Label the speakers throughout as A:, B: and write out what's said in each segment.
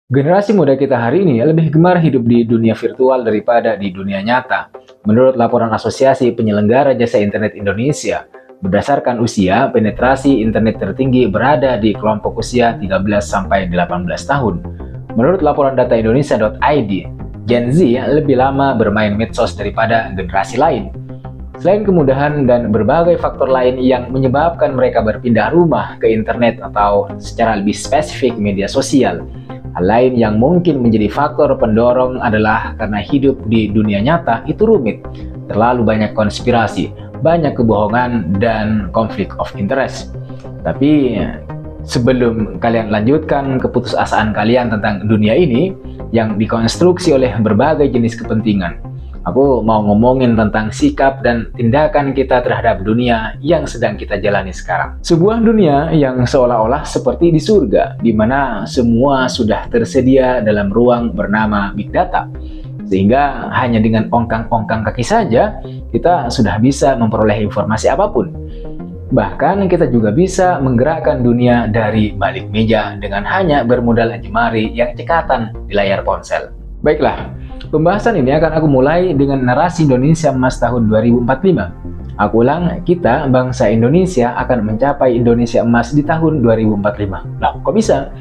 A: Generasi muda kita hari ini lebih gemar hidup di dunia virtual daripada di dunia nyata. Menurut laporan Asosiasi Penyelenggara Jasa Internet Indonesia, berdasarkan usia, penetrasi internet tertinggi berada di kelompok usia 13-18 tahun. Menurut laporan data Indonesia.id, Gen Z lebih lama bermain medsos daripada generasi lain. Selain kemudahan dan berbagai faktor lain yang menyebabkan mereka berpindah rumah ke internet atau secara lebih spesifik media sosial, hal lain yang mungkin menjadi faktor pendorong adalah karena hidup di dunia nyata itu rumit, terlalu banyak konspirasi, banyak kebohongan, dan konflik of interest. Tapi sebelum kalian lanjutkan keputusasaan kalian tentang dunia ini yang dikonstruksi oleh berbagai jenis kepentingan, aku mau ngomongin tentang sikap dan tindakan kita terhadap dunia yang sedang kita jalani sekarang. Sebuah dunia yang seolah-olah seperti di surga, di mana semua sudah tersedia dalam ruang bernama Big Data. Sehingga hanya dengan ongkang-ongkang kaki saja, kita sudah bisa memperoleh informasi apapun. Bahkan kita juga bisa menggerakkan dunia dari balik meja dengan hanya bermodal jemari yang cekatan di layar ponsel. Baiklah, pembahasan ini akan aku mulai dengan narasi Indonesia Emas tahun 2045. Aku ulang, kita bangsa Indonesia akan mencapai Indonesia Emas di tahun 2045. Loh, kok bisa?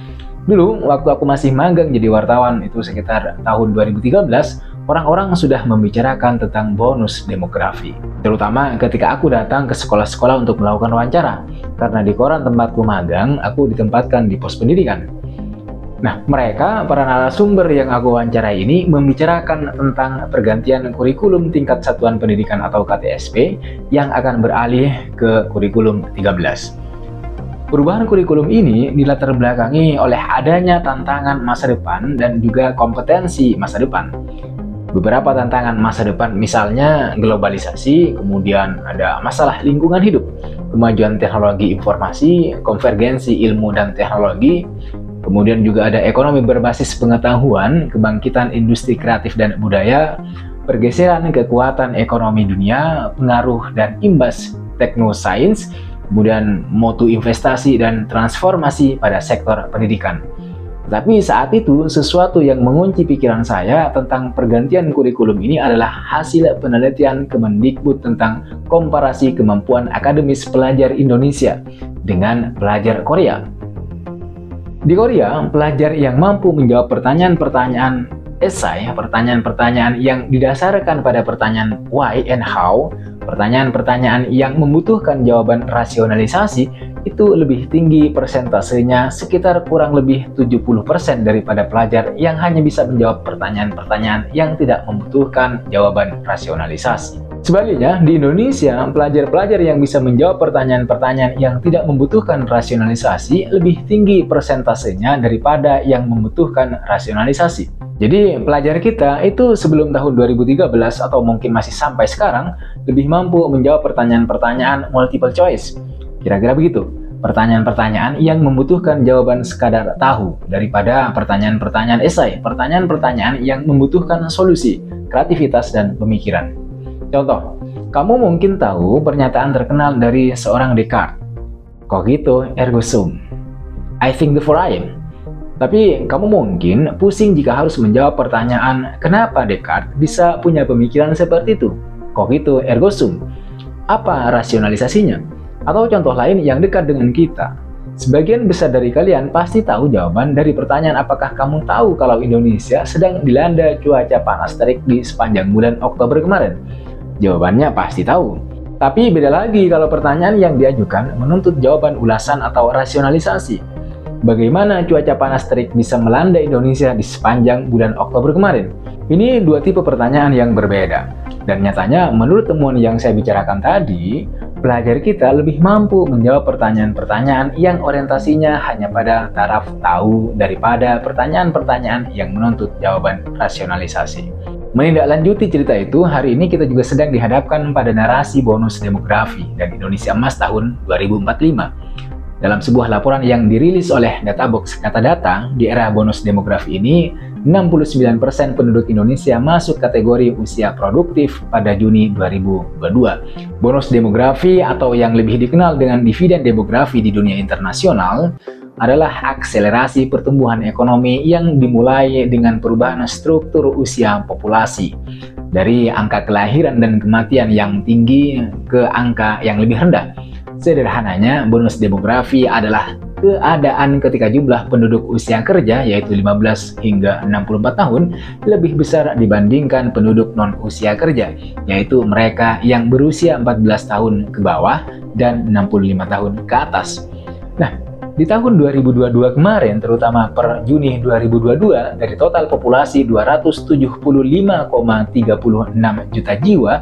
A: Dulu, waktu aku masih magang jadi wartawan, itu sekitar tahun 2013, orang-orang sudah membicarakan tentang bonus demografi. Terutama ketika aku datang ke sekolah-sekolah untuk melakukan wawancara. Karena di koran tempatku magang, aku ditempatkan di pos pendidikan. Nah, mereka, para narasumber yang aku wawancarai ini membicarakan tentang pergantian kurikulum tingkat satuan pendidikan atau KTSP yang akan beralih ke kurikulum 13. Perubahan kurikulum ini dilatar belakangi oleh adanya tantangan masa depan dan juga kompetensi masa depan. Beberapa tantangan masa depan misalnya globalisasi, kemudian ada masalah lingkungan hidup, kemajuan teknologi informasi, konvergensi ilmu dan teknologi, kemudian juga ada ekonomi berbasis pengetahuan, kebangkitan industri kreatif dan budaya, pergeseran kekuatan ekonomi dunia, pengaruh dan imbas teknosains, kemudian mutu investasi dan transformasi pada sektor pendidikan. Tapi saat itu, sesuatu yang mengunci pikiran saya tentang pergantian kurikulum ini adalah hasil penelitian Kemendikbud tentang komparasi kemampuan akademis pelajar Indonesia dengan pelajar Korea. Di Korea, pelajar yang mampu menjawab pertanyaan-pertanyaan esai, pertanyaan-pertanyaan yang didasarkan pada pertanyaan why and how, pertanyaan-pertanyaan yang membutuhkan jawaban rasionalisasi, itu lebih tinggi persentasenya, sekitar kurang lebih 70% daripada pelajar yang hanya bisa menjawab pertanyaan-pertanyaan yang tidak membutuhkan jawaban rasionalisasi. Sebaliknya, di Indonesia, pelajar-pelajar yang bisa menjawab pertanyaan-pertanyaan yang tidak membutuhkan rasionalisasi lebih tinggi persentasenya daripada yang membutuhkan rasionalisasi. Jadi, pelajar kita itu sebelum tahun 2013 atau mungkin masih sampai sekarang lebih mampu menjawab pertanyaan-pertanyaan multiple choice. Kira-kira begitu, pertanyaan-pertanyaan yang membutuhkan jawaban sekadar tahu daripada pertanyaan-pertanyaan esai, pertanyaan-pertanyaan yang membutuhkan solusi, kreativitas, dan pemikiran. Contoh, kamu mungkin tahu pernyataan terkenal dari seorang Descartes, cogito ergo sum, I think therefore I am. Tapi kamu mungkin pusing jika harus menjawab pertanyaan kenapa Descartes bisa punya pemikiran seperti itu, cogito ergo sum. Apa rasionalisasinya? Atau contoh lain yang dekat dengan kita. Sebagian besar dari kalian pasti tahu jawaban dari pertanyaan apakah kamu tahu kalau Indonesia sedang dilanda cuaca panas terik di sepanjang bulan Oktober kemarin? Jawabannya pasti tahu. Tapi beda lagi kalau pertanyaan yang diajukan menuntut jawaban ulasan atau rasionalisasi. Bagaimana cuaca panas terik bisa melanda Indonesia di sepanjang bulan Oktober kemarin? Ini dua tipe pertanyaan yang berbeda. Dan nyatanya menurut temuan yang saya bicarakan tadi, pelajar kita lebih mampu menjawab pertanyaan-pertanyaan yang orientasinya hanya pada taraf tahu daripada pertanyaan-pertanyaan yang menuntut jawaban rasionalisasi. Menindaklanjuti cerita itu, hari ini kita juga sedang dihadapkan pada narasi bonus demografi dan Indonesia Emas tahun 2045. Dalam sebuah laporan yang dirilis oleh Databox Katadata, di era bonus demografi ini, 69% penduduk Indonesia masuk kategori usia produktif pada Juni 2022. Bonus demografi atau yang lebih dikenal dengan dividen demografi di dunia internasional adalah akselerasi pertumbuhan ekonomi yang dimulai dengan perubahan struktur usia populasi. Dari angka kelahiran dan kematian yang tinggi ke angka yang lebih rendah. Sederhananya, bonus demografi adalah keadaan ketika jumlah penduduk usia kerja, yaitu 15 hingga 64 tahun, lebih besar dibandingkan penduduk non-usia kerja, yaitu mereka yang berusia 14 tahun ke bawah dan 65 tahun ke atas. Nah, di tahun 2022 kemarin, terutama per Juni 2022, dari total populasi 275,36 juta jiwa,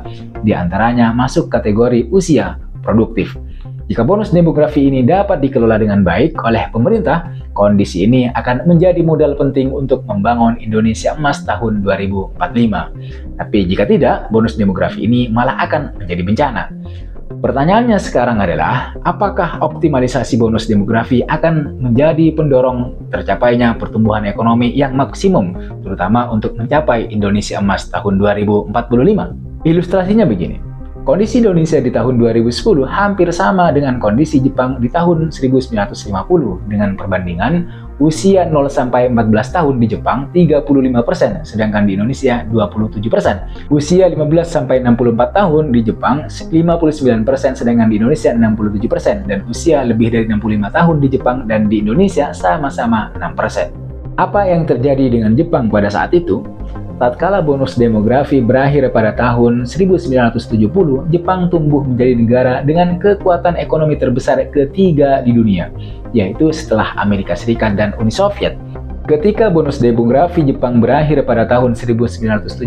A: diantaranya masuk kategori usia produktif. Jika bonus demografi ini dapat dikelola dengan baik oleh pemerintah, kondisi ini akan menjadi modal penting untuk membangun Indonesia emas tahun 2045. Tapi jika tidak, bonus demografi ini malah akan menjadi bencana. Pertanyaannya sekarang adalah, apakah optimalisasi bonus demografi akan menjadi pendorong tercapainya pertumbuhan ekonomi yang maksimum, terutama untuk mencapai Indonesia emas tahun 2045? Ilustrasinya begini. Kondisi Indonesia di tahun 2010 hampir sama dengan kondisi Jepang di tahun 1950 dengan perbandingan usia 0-14 tahun di Jepang 35%, sedangkan di Indonesia 27%. Usia 15-64 tahun di Jepang 59%, sedangkan di Indonesia 67%. Dan usia lebih dari 65 tahun di Jepang dan di Indonesia sama-sama 6%. Apa yang terjadi dengan Jepang pada saat itu? Tatkala bonus demografi berakhir pada tahun 1970, Jepang tumbuh menjadi negara dengan kekuatan ekonomi terbesar ketiga di dunia, yaitu setelah Amerika Serikat dan Uni Soviet. Ketika bonus demografi Jepang berakhir pada tahun 1970,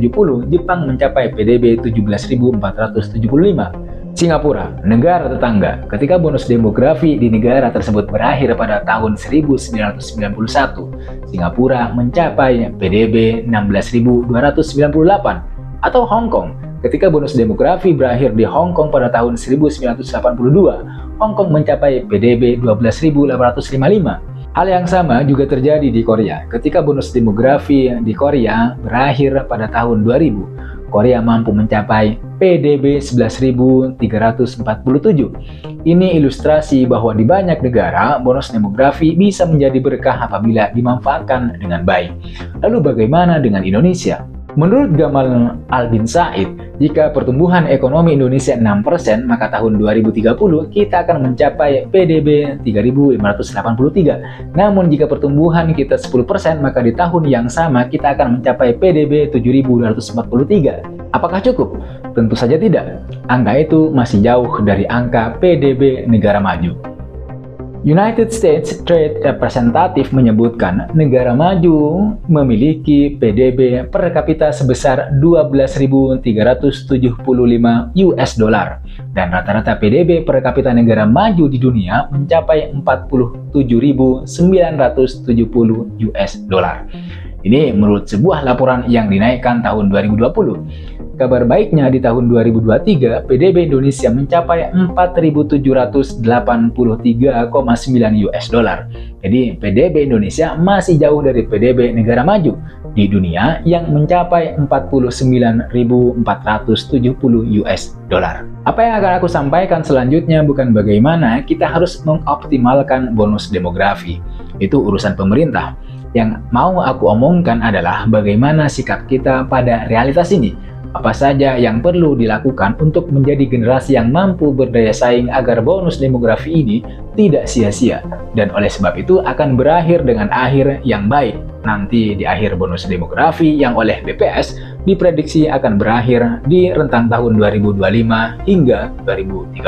A: Jepang mencapai PDB 17.475. Singapura, negara tetangga, ketika bonus demografi di negara tersebut berakhir pada tahun 1991, Singapura mencapai PDB 16.298. Atau Hong Kong, ketika bonus demografi berakhir di Hong Kong pada tahun 1982, Hong Kong mencapai PDB 12.855. Hal yang sama juga terjadi di Korea. Ketika bonus demografi di Korea berakhir pada tahun 2000, Korea mampu mencapai PDB 11.347. Ini ilustrasi bahwa di banyak negara, bonus demografi bisa menjadi berkah apabila dimanfaatkan dengan baik. Lalu bagaimana dengan Indonesia? Menurut Gamal Albin Said, jika pertumbuhan ekonomi Indonesia 6%, maka tahun 2030 kita akan mencapai PDB 3.583. Namun jika pertumbuhan kita 10%, maka di tahun yang sama kita akan mencapai PDB 7.243. Apakah cukup? Tentu saja tidak. Angka itu masih jauh dari angka PDB negara maju. United States Trade Representative menyebutkan negara maju memiliki PDB per kapita sebesar 12.375 US dollar dan rata-rata PDB per kapita negara maju di dunia mencapai 47.970 US dollar. Ini menurut sebuah laporan yang dinaikkan tahun 2020. Kabar baiknya di tahun 2023, PDB Indonesia mencapai 4.783,9 US dollar. Jadi PDB Indonesia masih jauh dari PDB negara maju di dunia yang mencapai 49.470 US dollar. Apa yang akan aku sampaikan selanjutnya bukan bagaimana kita harus mengoptimalkan bonus demografi. Itu urusan pemerintah. Yang mau aku omongkan adalah bagaimana sikap kita pada realitas ini. Apa saja yang perlu dilakukan untuk menjadi generasi yang mampu berdaya saing agar bonus demografi ini tidak sia-sia dan oleh sebab itu akan berakhir dengan akhir yang baik. Nanti di akhir bonus demografi yang oleh BPS diprediksi akan berakhir di rentang tahun 2025 hingga 2030.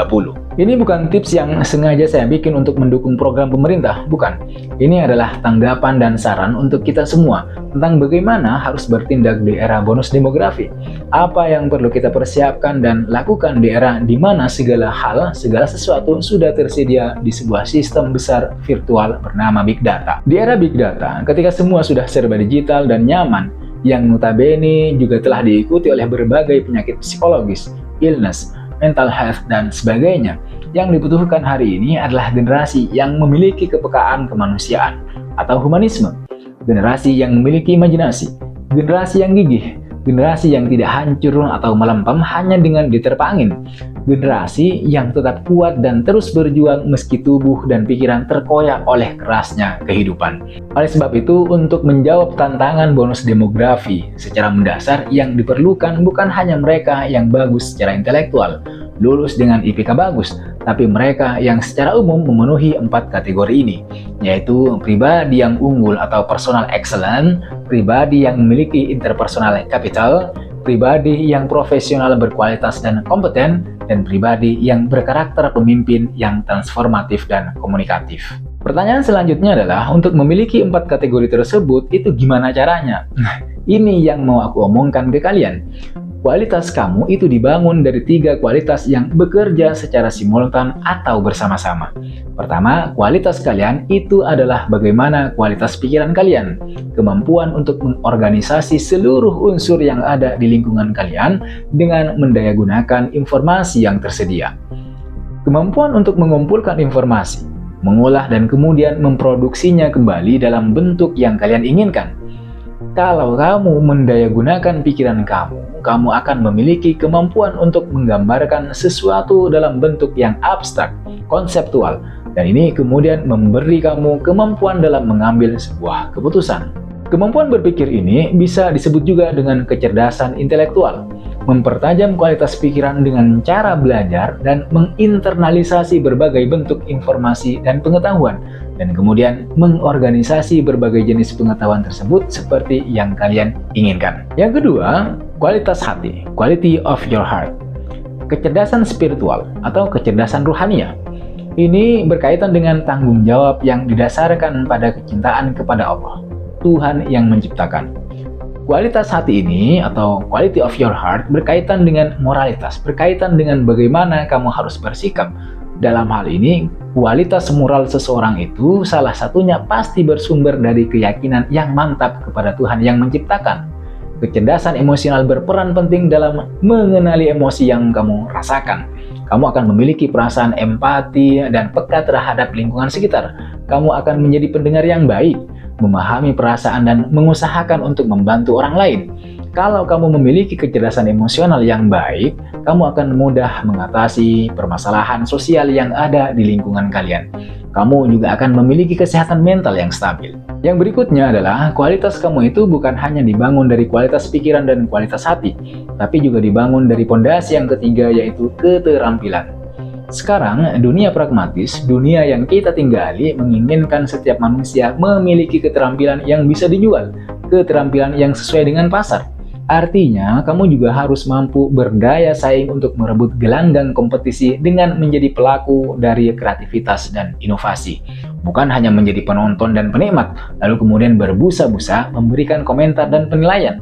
A: Ini bukan tips yang sengaja saya bikin untuk mendukung program pemerintah, bukan. Ini adalah tanggapan dan saran untuk kita semua tentang bagaimana harus bertindak di era bonus demografi. Apa yang perlu kita persiapkan dan lakukan di era di mana segala hal, segala sesuatu sudah tersedia di sebuah sistem besar virtual bernama Big Data. Di era Big Data, ketika semua sudah serba digital dan nyaman, yang notabene juga telah diikuti oleh berbagai penyakit psikologis, illness, mental health, dan sebagainya. Yang dibutuhkan hari ini adalah generasi yang memiliki kepekaan kemanusiaan atau humanisme, generasi yang memiliki imajinasi, generasi yang gigih, generasi yang tidak hancur atau melempem hanya dengan diterpa angin, Generasi yang tetap kuat dan terus berjuang meski tubuh dan pikiran terkoyak oleh kerasnya kehidupan. Oleh sebab itu, untuk menjawab tantangan bonus demografi secara mendasar yang diperlukan bukan hanya mereka yang bagus secara intelektual, lulus dengan IPK bagus, tapi mereka yang secara umum memenuhi 4 kategori ini, yaitu pribadi yang unggul atau personal excellent, pribadi yang memiliki interpersonal capital, pribadi yang profesional berkualitas dan kompeten, dan pribadi yang berkarakter pemimpin yang transformatif dan komunikatif. Pertanyaan selanjutnya adalah, untuk memiliki 4 kategori tersebut, itu gimana caranya? Nah, ini yang mau aku omongkan ke kalian. Kualitas kamu itu dibangun dari 3 kualitas yang bekerja secara simultan atau bersama-sama. Pertama, kualitas kalian itu adalah bagaimana kualitas pikiran kalian, kemampuan untuk mengorganisasi seluruh unsur yang ada di lingkungan kalian dengan mendayagunakan informasi yang tersedia. Kemampuan untuk mengumpulkan informasi, mengolah dan kemudian memproduksinya kembali dalam bentuk yang kalian inginkan. Kalau kamu mendayagunakan pikiran kamu akan memiliki kemampuan untuk menggambarkan sesuatu dalam bentuk yang abstrak, konseptual, dan ini kemudian memberi kamu kemampuan dalam mengambil sebuah keputusan. Kemampuan berpikir ini bisa disebut juga dengan kecerdasan intelektual, mempertajam kualitas pikiran dengan cara belajar dan menginternalisasi berbagai bentuk informasi dan pengetahuan, dan kemudian mengorganisasi berbagai jenis pengetahuan tersebut seperti yang kalian inginkan. Yang kedua, kualitas hati, quality of your heart. Kecerdasan spiritual atau kecerdasan ruhania. Ini berkaitan dengan tanggung jawab yang didasarkan pada kecintaan kepada Allah, Tuhan yang menciptakan. Kualitas hati ini atau quality of your heart berkaitan dengan moralitas, berkaitan dengan bagaimana kamu harus bersikap. Dalam hal ini, kualitas moral seseorang itu salah satunya pasti bersumber dari keyakinan yang mantap kepada Tuhan yang menciptakan. Kecerdasan emosional berperan penting dalam mengenali emosi yang kamu rasakan. Kamu akan memiliki perasaan empati dan peka terhadap lingkungan sekitar. Kamu akan menjadi pendengar yang baik, memahami perasaan dan mengusahakan untuk membantu orang lain. Kalau kamu memiliki kecerdasan emosional yang baik, kamu akan mudah mengatasi permasalahan sosial yang ada di lingkungan kalian. Kamu juga akan memiliki kesehatan mental yang stabil. Yang berikutnya adalah kualitas kamu itu bukan hanya dibangun dari kualitas pikiran dan kualitas hati, tapi juga dibangun dari pondasi yang ketiga, yaitu keterampilan. Sekarang, dunia pragmatis, dunia yang kita tinggali, menginginkan setiap manusia memiliki keterampilan yang bisa dijual, keterampilan yang sesuai dengan pasar. Artinya, kamu juga harus mampu berdaya saing untuk merebut gelanggang kompetisi dengan menjadi pelaku dari kreativitas dan inovasi. Bukan hanya menjadi penonton dan penikmat, lalu kemudian berbusa-busa memberikan komentar dan penilaian.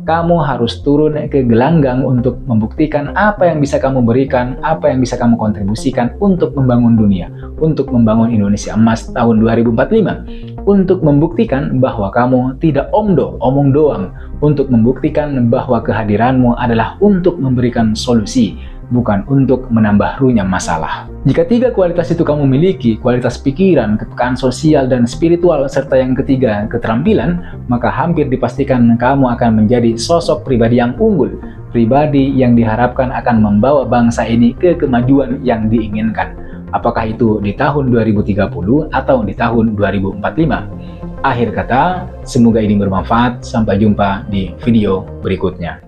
A: Kamu harus turun ke gelanggang untuk membuktikan apa yang bisa kamu berikan, apa yang bisa kamu kontribusikan untuk membangun dunia, untuk membangun Indonesia Emas tahun 2045, untuk membuktikan bahwa kamu tidak omong doang, untuk membuktikan bahwa kehadiranmu adalah untuk memberikan solusi, bukan untuk menambah runyam masalah. Jika 3 kualitas itu kamu miliki, kualitas pikiran, kepekaan sosial, dan spiritual, serta yang ketiga, keterampilan, maka hampir dipastikan kamu akan menjadi sosok pribadi yang unggul, pribadi yang diharapkan akan membawa bangsa ini ke kemajuan yang diinginkan. Apakah itu di tahun 2030 atau di tahun 2045? Akhir kata, semoga ini bermanfaat. Sampai jumpa di video berikutnya.